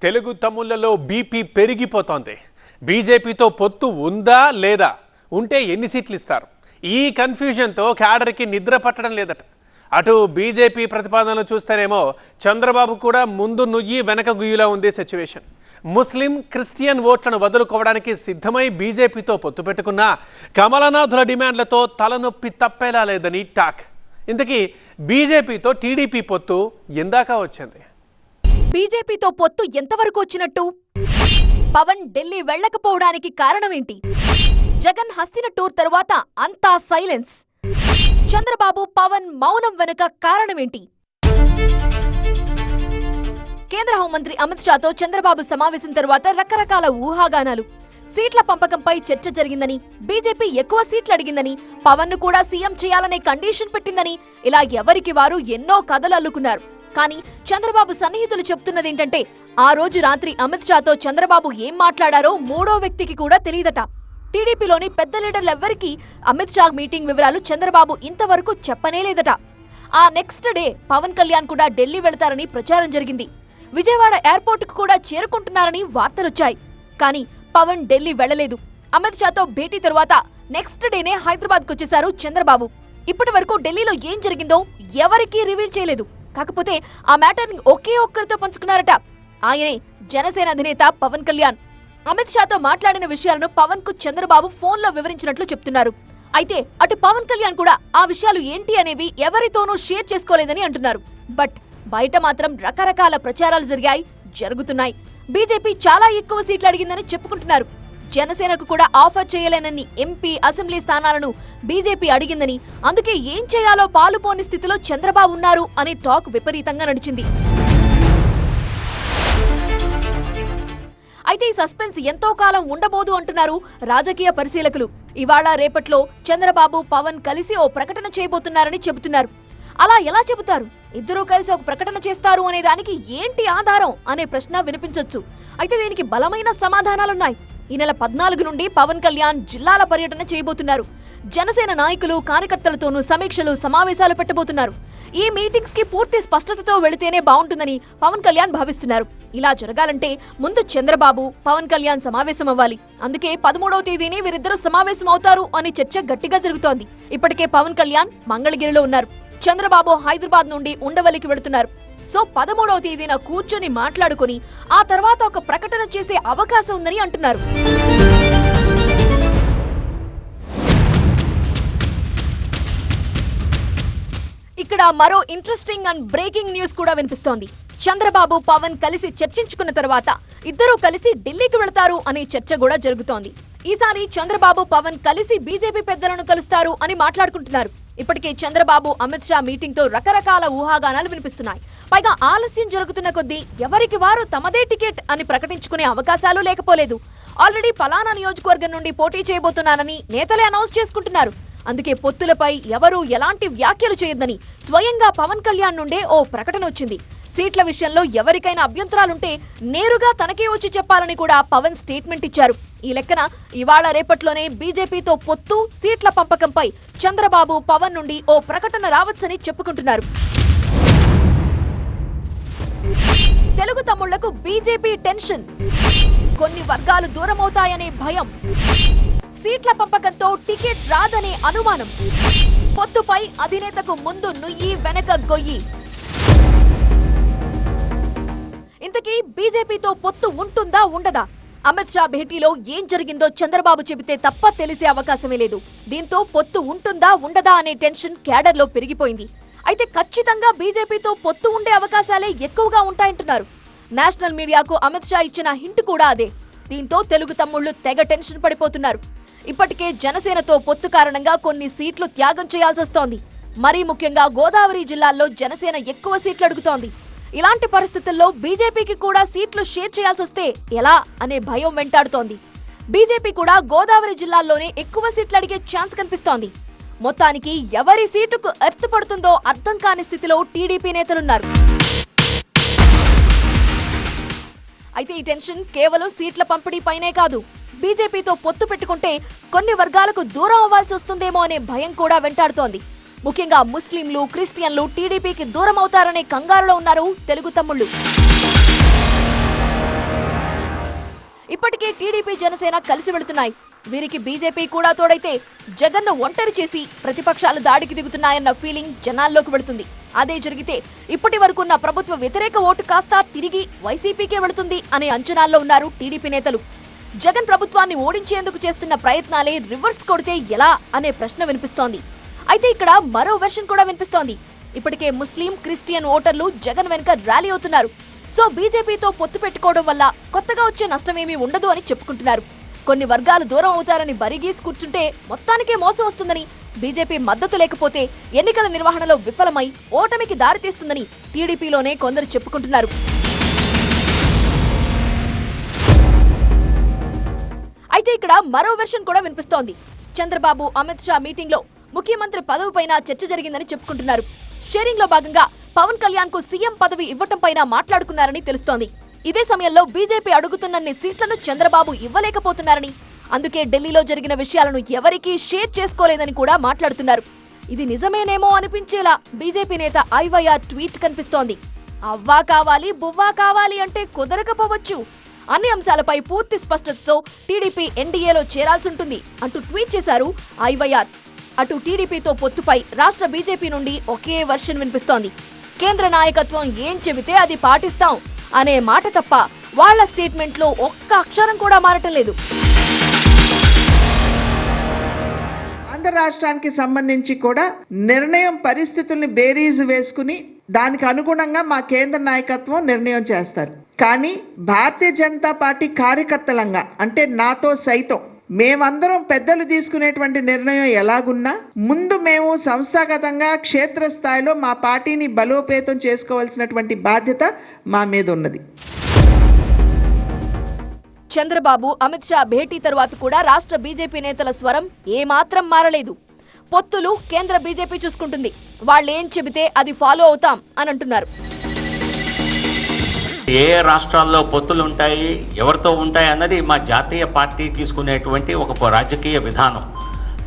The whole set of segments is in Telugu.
తెలుగు తమ్ముళ్లలో బీపీ పెరిగిపోతోంది. బీజేపీతో పొత్తు ఉందా లేదా, ఉంటే ఎన్ని సీట్లు ఇస్తారు, ఈ కన్ఫ్యూజన్తో క్యాడర్కి నిద్ర పట్టడం లేదట. అటు బీజేపీ ప్రతిపాదనలు చూస్తేనేమో చంద్రబాబు కూడా ముందు నుయ్యి వెనక గుయ్యిలా ఉంది సిచ్యువేషన్. ముస్లిం క్రిస్టియన్ ఓట్లను వదులుకోవడానికి సిద్ధమై బీజేపీతో పొత్తు పెట్టుకున్న కమలనాథుల డిమాండ్లతో తలనొప్పి తప్పేలా లేదని టాక్. ఇంతకీ బీజేపీతో టీడీపీ పొత్తు ఎందాకా వచ్చింది? బీజేపీతో పొత్తు ఎంతవరకు వచ్చినట్టు? పవన్ ఢిల్లీ వెళ్లకపోవడానికి కారణమేంటి? జగన్ హస్తిన టూర్ తరువాత అంతా సైలెన్స్. చంద్రబాబు పవన్ మౌనం వెనుక కారణమేంటి? కేంద్ర హోంమంత్రి అమిత్ షాతో చంద్రబాబు సమావేశం తరువాత రకరకాల ఊహాగానాలు. సీట్ల పంపకంపై చర్చ జరిగిందని, బీజేపీ ఎక్కువ సీట్లు అడిగిందని, పవన్ ను కూడా సీఎం చేయాలనే కండిషన్ పెట్టిందని, ఇలా ఎవరికి వారు ఎన్నో కథలు అల్లుకున్నారు. కానీ చంద్రబాబు సన్నిహితులు చెప్తున్నదేంటంటే, ఆ రోజు రాత్రి అమిత్ షాతో చంద్రబాబు ఏం మాట్లాడారో మూడో వ్యక్తికి కూడా తెలియదట. టీడీపీలోని పెద్ద లీడర్లెవ్వరికీ అమిత్ షా మీటింగ్ వివరాలు చంద్రబాబు ఇంతవరకు చెప్పనేలేదట. ఆ నెక్స్ట్ డే పవన్ కళ్యాణ్ కూడా ఢిల్లీ వెళతారని ప్రచారం జరిగింది. విజయవాడ ఎయిర్పోర్టుకు కూడా చేరుకుంటున్నారని వార్తలొచ్చాయి. కానీ పవన్ ఢిల్లీ వెళ్లలేదు. అమిత్ షాతో భేటీ తరువాత నెక్స్ట్ డేనే హైదరాబాద్కు వచ్చేశారు చంద్రబాబు. ఇప్పటి వరకు ఢిల్లీలో ఏం జరిగిందో ఎవరికీ రివీల్ చేయలేదు. కాకపోతే ఆ మ్యాటర్ని ఒకే ఒక్కరితో పంచుకున్నారట. ఆయనే జనసేన అధినేత పవన్ కళ్యాణ్. అమిత్ షాతో మాట్లాడిన విషయాలను పవన్ కు చంద్రబాబు ఫోన్లో వివరించినట్లు చెప్తున్నారు. అయితే అటు పవన్ కళ్యాణ్ కూడా ఆ విషయాలు ఏంటి అనేవి ఎవరితోనూ షేర్ చేసుకోలేదని అంటున్నారు. బట్ బయట మాత్రం రకరకాల ప్రచారాలు జరుగుతున్నాయి. బీజేపీ చాలా ఎక్కువ సీట్లు అడిగిందని చెప్పుకుంటున్నారు. జనసేనకు కూడా ఆఫర్ చేయలేనని ఎంపీ, అసెంబ్లీ స్థానాలను బీజేపీ అడిగిందని, అందుకే ఏం చేయాలో పాలుపోని స్థితిలో చంద్రబాబు ఉన్నారు అనే టాక్ విపరీతంగా నడిచింది. అయితే ఈ సస్పెన్స్ ఎంతో కాలం ఉండబోదు అంటున్నారు రాజకీయ పరిశీలకులు. ఇవాళ రేపట్లో చంద్రబాబు, పవన్ కలిసి ఓ ప్రకటన చేయబోతున్నారని చెబుతున్నారు. అలా ఎలా చెబుతారు? ఇద్దరూ కలిసి ఒక ప్రకటన చేస్తారు అనే దానికి ఏంటి ఆధారం అనే ప్రశ్న వినిపించొచ్చు. అయితే దీనికి బలమైన సమాధానాలున్నాయి. ఈ నెల 14 నుండి పవన్ కళ్యాణ్ జిల్లాల పర్యటన చేయబోతున్నారు. జనసేన నాయకులు, కార్యకర్తలతోనూ సమీక్షలు, సమావేశాలు పెట్టబోతున్నారు. ఈ మీటింగ్స్ కి పూర్తి స్పష్టతతో వెళితేనే బాగుంటుందని పవన్ కళ్యాణ్ భావిస్తున్నారు. ఇలా జరగాలంటే ముందు చంద్రబాబు, పవన్ కళ్యాణ్ సమావేశం అవ్వాలి. అందుకే 13వ తేదీని వీరిద్దరూ సమావేశం అవుతారు అనే చర్చ గట్టిగా జరుగుతోంది. ఇప్పటికే పవన్ కళ్యాణ్ మంగళగిరిలో ఉన్నారు. చంద్రబాబు హైదరాబాద్ నుండి ఉండవల్లికి వెళుతున్నారు. సో 13వ తేదీన కూర్చొని మాట్లాడుకుని ఆ తర్వాత ఒక ప్రకటన చేసే అవకాశం ఉందని అంటున్నారు. ఇక్కడ మరో ఇంట్రెస్టింగ్ అండ్ బ్రేకింగ్ న్యూస్ కూడా వినిపిస్తోంది. చంద్రబాబు, పవన్ కలిసి చర్చించుకున్న తర్వాత ఇద్దరూ కలిసి ఢిల్లీకి వెళతారు అనే చర్చ కూడా జరుగుతోంది. ఈసారి చంద్రబాబు, పవన్ కలిసి బీజేపీ పెద్దలను కలుస్తారు అని మాట్లాడుకుంటున్నారు. ఇప్పటికే చంద్రబాబు, అమిత్ షా మీటింగ్ తో రకరకాల ఊహాగానాలు వినిపిస్తున్నాయి. పైగా ఆలస్యం జరుగుతున్న కొద్దీ ఎవరికి వారు తమదే టికెట్ అని ప్రకటించుకునే అవకాశాలు లేకపోలేదు. ఆల్రెడీ పలానా నియోజకవర్గం నుండి పోటీ చేయబోతున్నానని నేతలే అనౌన్స్ చేసుకుంటున్నారు. అందుకే పొత్తులపై ఎవరూ ఎలాంటి వ్యాఖ్యలు చేయొద్దని స్వయంగా పవన్ కళ్యాణ్ నుండే ఓ ప్రకటన వచ్చింది. సీట్ల విషయంలో ఎవరికైనా అభ్యంతరాలుంటే నేరుగా తనకే వచ్చి చెప్పాలని కూడా పవన్ స్టేట్మెంట్ ఇచ్చారు. ఈ లెక్కన ఇవాళ రేపట్లోనే బీజేపీతో పొత్తు, సీట్ల పంపకంపై చంద్రబాబు, పవన్ నుండి ఓ ప్రకటన రావచ్చని చెప్పుకుంటున్నారు. తెలుగు తమ్ముళ్లకు బీజేపీ టెన్షన్, కొన్ని వర్గాలు దూరమవుతాయనే భయం, సీట్ల పంపకంతో టికెట్ రాదనే అనుమానం, పొత్తుపై అధినేతకు ముందు నుయ్యి వెనక గొయ్యి. ఇంతకీ బీజేపీతో పొత్తు ఉంటుందా, ఉండదా? అమిత్ షా భేటీలో ఏం జరిగిందో చంద్రబాబు చెబితే తప్ప తెలిసే అవకాశమే లేదు. దీంతో పొత్తు ఉంటుందా, ఉండదా అనే టెన్షన్ క్యాడర్లో పెరిగిపోయింది. అయితే ఖచ్చితంగా బీజేపీతో పొత్తు ఉండే అవకాశాలే ఎక్కువగా ఉంటాయంటున్నారు. నేషనల్ మీడియాకు అమిత్ షా ఇచ్చిన హింట్ కూడా అదే. దీంతో తెలుగు తమ్ముళ్లు తెగ టెన్షన్ పడిపోతున్నారు. ఇప్పటికే జనసేనతో పొత్తు కారణంగా కొన్ని సీట్లు త్యాగం చేయాల్సి వస్తోంది. మరీ ముఖ్యంగా గోదావరి జిల్లాల్లో జనసేన ఎక్కువ సీట్లు అడుగుతోంది. ఇలాంటి పరిస్థితుల్లో బీజేపీకి కూడా సీట్లు షేర్ చేయాల్సి వస్తే ఎలా అనే భయం వెంటాడుతోంది. బీజేపీ కూడా గోదావరి జిల్లాల్లోనే ఎక్కువ సీట్లు అడిగే ఛాన్స్ కనిపిస్తోంది. మొత్తానికి ఎవరి సీటుకు ఎర్త్ పడుతుందో అర్థం కాని స్థితిలో టీడీపీ నేతలున్నారు. అయితే ఈ టెన్షన్ కేవలం సీట్ల పంపిణీపైనే కాదు. బీజేపీతో పొత్తు పెట్టుకుంటే కొన్ని వర్గాలకు దూరం అవ్వాల్సి వస్తుందేమో అనే భయం కూడా వెంటాడుతోంది. ముఖ్యంగా ముస్లింలు, క్రిస్టియన్లు టీడీపీకి దూరం అవుతారనే కంగారులో ఉన్నారు తెలుగు తమ్ముళ్లు. ఇప్పటికే టీడీపీ జనసేన కలిసి వెళుతున్నాయి. వీరికి బీజేపీ కూడా తోడైతే జగన్ను ఒంటరి చేసి ప్రతిపక్షాలు దాడికి దిగుతున్నాయన్న ఫీలింగ్ జనాల్లోకి వెళుతుంది. అదే జరిగితే ఇప్పటి వరకున్న ప్రభుత్వ వ్యతిరేక ఓటు కాస్త తిరిగి వైసీపీకే వెళుతుంది అనే అంచనాల్లో ఉన్నారు టీడీపీ నేతలు. జగన్ ప్రభుత్వాన్ని ఓడించేందుకు చేస్తున్న ప్రయత్నాలే రివర్స్ కొడితే ఎలా అనే ప్రశ్న వినిపిస్తోంది. అయితే ఇక్కడ మరో వెర్షన్ కూడా వినిపిస్తోంది. ఇప్పటికే ముస్లిం, క్రిస్టియన్ ఓటర్లు జగన్ వెనుక ర్యాలీ అవుతున్నారు. సో బీజేపీతో పొత్తు పెట్టుకోవడం వల్ల కొత్తగా వచ్చే నష్టమేమీ ఉండదు అని చెప్పుకుంటున్నారు. కొన్ని వర్గాలు దూరం అవుతారని బరిగీసి కూర్చుంటే మొత్తానికే మోసం వస్తుందని, బీజేపీ మద్దతు లేకపోతే ఎన్నికల నిర్వహణలో విఫలమై ఓటమికి దారితీస్తుందని టీడీపీలోనే కొందరు చెప్పుకుంటున్నారు. అయితే ఇక్కడ మరో వెర్షన్ కూడా వినిపిస్తోంది. చంద్రబాబు, అమిత్ షా మీటింగ్ లో ముఖ్యమంత్రి పదవిపైన చర్చ జరిగిందని చెప్పుకుంటున్నారు. షేరింగ్ లో భాగంగా పవన్ కళ్యాణ్ కు సీఎం పదవి ఇవ్వటం పైన మాట్లాడుకున్నారని తెలుస్తోంది. ఇదే సమయంలో బీజేపీ అడుగుతున్నన్ని సీట్లను చంద్రబాబు ఇవ్వలేకపోతున్నారని, అందుకే ఢిల్లీలో జరిగిన విషయాలను ఎవరికీ షేర్ చేసుకోలేదని కూడా మాట్లాడుతున్నారు. ఇది నిజమేనేమో అనిపించేలా బీజేపీ నేత ఐవైఆర్ ట్వీట్ కనిపిస్తోంది. అవ్వా కావాలి, బువ్వా కావాలి అంటే కుదరకపోవచ్చు. అన్ని అంశాలపై పూర్తి స్పష్టతతో టీడీపీ ఎన్డీఏలో చేరాల్సింటుంది అంటూ ట్వీట్ చేశారు ఐవైఆర్. అటు టీడీపీతో పొత్తుపై రాష్ట్ర బీజేపీ నుండి ఒకే వర్షన్ వినిపిస్తోంది. కేంద్ర నాయకత్వం ఏం చెబితే అది పాటిస్తాం అనే మాట తప్ప వాళ్ల స్టేట్మెంట్లో ఒక్క అక్షరం కూడా మారటం లేదు. ఆంధ్ర రాష్ట్రానికి సంబంధించి కూడా నిర్ణయం పరిస్థితుల్ని బేరీజు వేసుకుని దానికి అనుగుణంగా మా కేంద్ర నాయకత్వం నిర్ణయం చేస్తారు. కానీ భారతీయ జనతా పార్టీ కార్యకర్తలంగా, అంటే నాతో సైతం, మేమందరం పెద్దలు తీసుకునేటువంటి నిర్ణయం ఎలాగున్నా ముందు మేము సంస్థాగతంగా క్షేత్రస్థాయిలో మా పార్టీని బలోపేతం చేసుకోవాల్సినటువంటి బాధ్యత మా మీద ఉన్నది. చంద్రబాబు, అమిత్ షా భేటీ తరువాత కూడా రాష్ట్ర బీజేపీ నేతల స్వరం ఏమాత్రం మారలేదు. పొత్తులు కేంద్ర బీజేపీ చూసుకుంటుంది, వాళ్ళేం చెబితే అది ఫాలో అవుతాం అని అంటున్నారు. ఏ రాష్ట్రాల్లో పొత్తులు ఉంటాయి, ఎవరితో ఉంటాయి అన్నది మా జాతీయ పార్టీ తీసుకునేటువంటి ఒక రాజకీయ విధానం.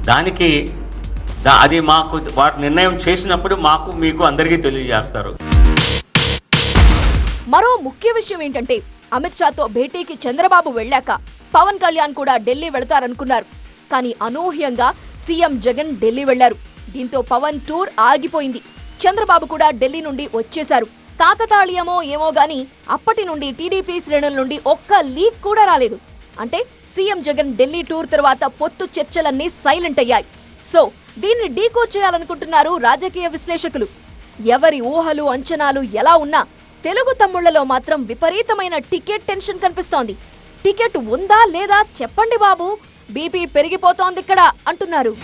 దానికి అది మాకు వాటి నిర్ణయం చేసినప్పుడు మాకు మీకు అందరికీ తెలియజేస్తారు. మరో ముఖ్య విషయం ఏంటంటే, అమిత్ షాతో భేటీకి చంద్రబాబు వెళ్ళాక పవన్ కళ్యాణ్ కూడా ఢిల్లీ వెళతారనుకున్నారు. కానీ అనూహ్యంగా సీఎం జగన్ ఢిల్లీ వెళ్లారు. దీంతో పవన్ టూర్ ఆగిపోయింది. చంద్రబాబు కూడా ఢిల్లీ నుండి వచ్చేశారు. కాకతాళీయమో ఏమో గాని అప్పటి నుండి టీడీపీ శ్రేణుల నుండి ఒక్క లీక్ కూడా రాలేదు. అంటే సీఎం జగన్ ఢిల్లీ టూర్ తర్వాత పొత్తు చర్చలన్నీ సైలెంట్ అయ్యాయి. సో దీన్ని డీకోడ్ చేయాలనుకుంటున్నారు రాజకీయ విశ్లేషకులు. ఎవరి ఊహలు, అంచనాలు ఎలా ఉన్నా తెలుగు తమ్ముళ్లలో మాత్రం విపరీతమైన టికెట్ టెన్షన్ కనిపిస్తోంది. టికెట్ ఉందా లేదా చెప్పండి బాబు, బీపీ పెరిగిపోతోంది ఇక్కడ అంటున్నారు.